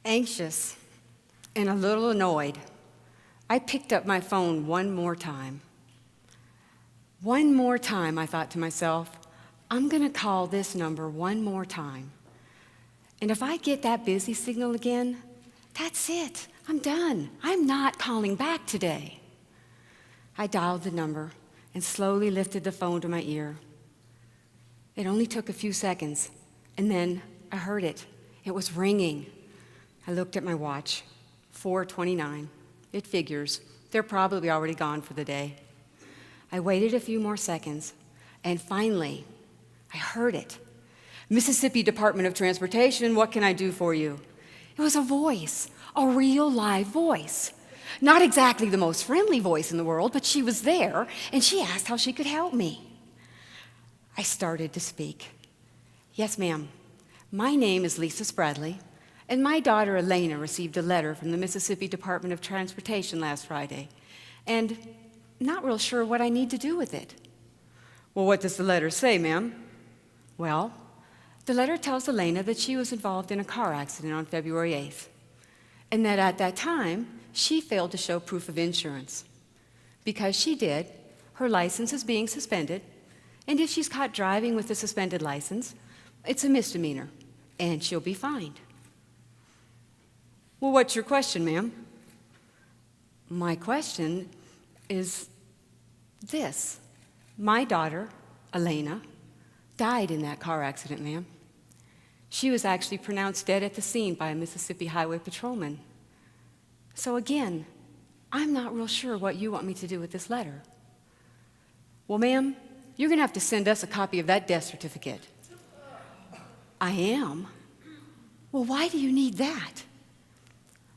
Anxious and a little annoyed, I picked up my phone one more time. One more time, I thought to myself, I'm going to call this number one more time. And if I get that busy signal again, that's it. I'm done. I'm not calling back today. I dialed the number and slowly lifted the phone to my ear. It only took a few seconds, and then I heard it. It was ringing. I looked at my watch. 4:29. It figures. They're probably already gone for the day. I waited a few more seconds, and finally, I heard it. Mississippi Department of Transportation, what can I do for you? It was a voice, a real live voice. Not exactly the most friendly voice in the world, but she was there, and she asked how she could help me. I started to speak. Yes, ma'am. My name is Lisa Spradley, and my daughter Elena received a letter from the Mississippi Department of Transportation last Friday, and not real sure what I need to do with it. Well, what does the letter say, ma'am? Well, the letter tells Elena that she was involved in a car accident on February 8th, and that at that time, she failed to show proof of insurance. Because she did, her license is being suspended, and if she's caught driving with a suspended license, it's a misdemeanor, and she'll be fined. Well, what's your question, ma'am? My question is this. My daughter, Elena, died in that car accident, ma'am. She was actually pronounced dead at the scene by a Mississippi Highway patrolman. So again, I'm not real sure what you want me to do with this letter. Well, ma'am, you're going to have to send us a copy of that death certificate. I am? Well, why do you need that?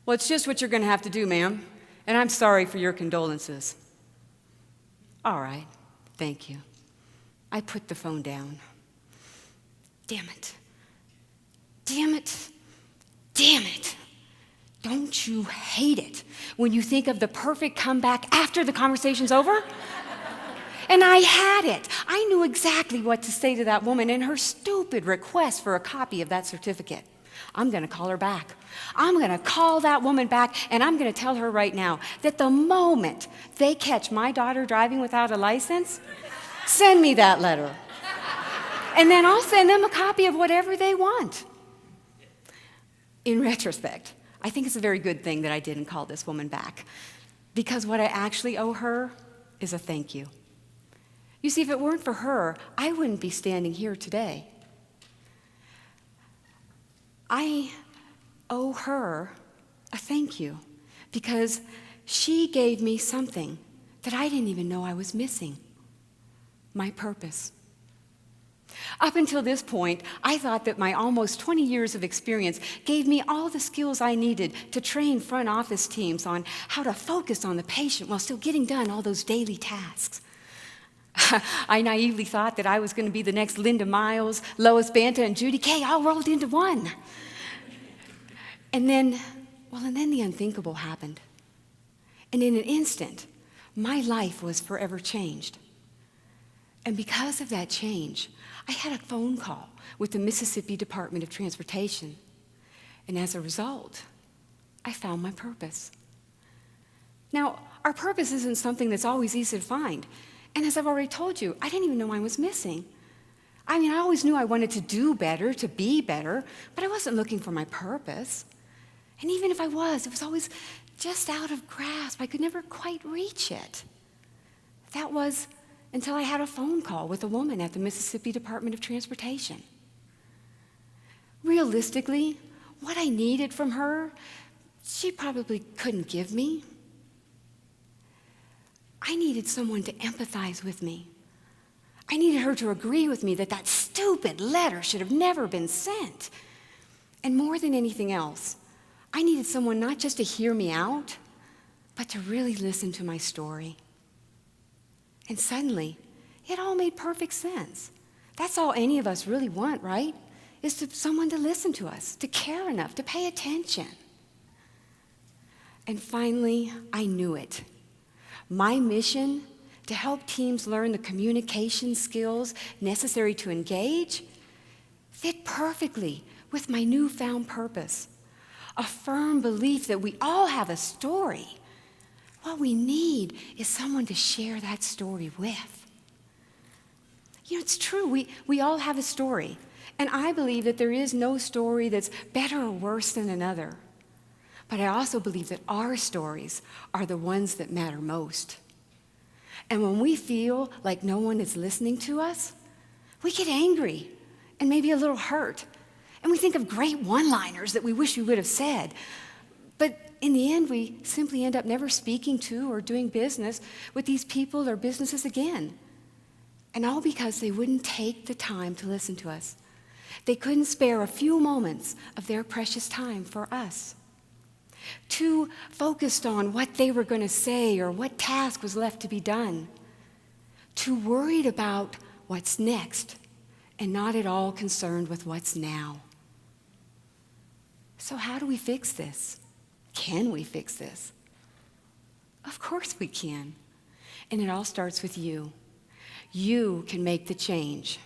Well, it's just what you're going to have to do, ma'am, and I'm sorry for your condolences. All right, thank you. I put the phone down. Damn it. Damn it. Damn it. Don't you hate it when you think of the perfect comeback after the conversation's over? And I had it. I knew exactly what to say to that woman and her stupid request for a copy of that certificate. I'm going to call her back. I'm going to call that woman back, and I'm going to tell her right now that the moment they catch my daughter driving without a license, send me that letter. And then I'll send them a copy of whatever they want. In retrospect, I think it's a very good thing that I didn't call this woman back, because what I actually owe her is a thank you. You see, if it weren't for her, I wouldn't be standing here today. I owe her a thank you because she gave me something that I didn't even know I was missing: my purpose. Up until this point, I thought that my almost 20 years of experience gave me all the skills I needed to train front office teams on how to focus on the patient while still getting done all those daily tasks. I naively thought that I was going to be the next Linda Miles, Lois Banta, and Judy Kay all rolled into one. And then the unthinkable happened. And in an instant, my life was forever changed. And because of that change, I had a phone call with the Mississippi Department of Transportation. And as a result, I found my purpose. Now, our purpose isn't something that's always easy to find. And as I've already told you, I didn't even know I was missing. I mean, I always knew I wanted to do better, to be better, but I wasn't looking for my purpose. And even if I was, it was always just out of grasp. I could never quite reach it. That was until I had a phone call with a woman at the Mississippi Department of Transportation. Realistically, what I needed from her, she probably couldn't give me. I needed someone to empathize with me. I needed her to agree with me that that stupid letter should have never been sent. And more than anything else, I needed someone not just to hear me out, but to really listen to my story. And suddenly, it all made perfect sense. That's all any of us really want, right? Is to someone to listen to us, to care enough, to pay attention. And finally, I knew it. My mission to help teams learn the communication skills necessary to engage fit perfectly with my newfound purpose. a firm belief that we all have a story. What we need is someone to share that story with. You know, it's true, we all have a story. And I believe that there is no story that's better or worse than another. But I also believe that our stories are the ones that matter most. And when we feel like no one is listening to us, we get angry and maybe a little hurt. And we think of great one-liners that we wish we would have said. But in the end, we simply end up never speaking to or doing business with these people or businesses again. And all because they wouldn't take the time to listen to us. They couldn't spare a few moments of their precious time for us. Too focused on what they were going to say or what task was left to be done. Too worried about what's next and not at all concerned with what's now. So how do we fix this? Can we fix this? Of course we can. And it all starts with you. You can make the change.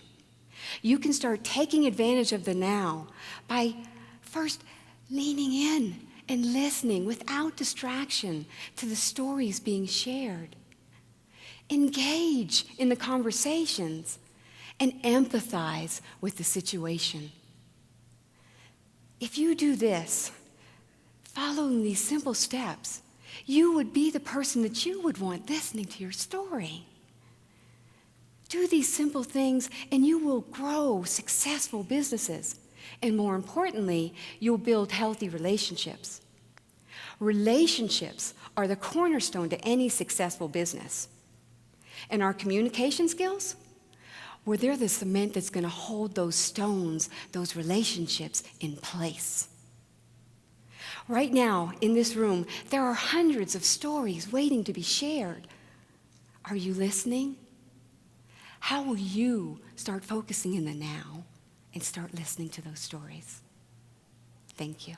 You can start taking advantage of the now by first leaning in and listening without distraction to the stories being shared. Engage in the conversations and empathize with the situation. If you do this, following these simple steps, you would be the person that you would want listening to your story. Do these simple things and you will grow successful businesses. And more importantly, you'll build healthy relationships. Relationships are the cornerstone to any successful business. And our communication skills, well, they're the cement that's going to hold those stones, those relationships in place. Right now, in this room, there are hundreds of stories waiting to be shared. Are you listening? How will you start focusing in the now and start listening to those stories? Thank you.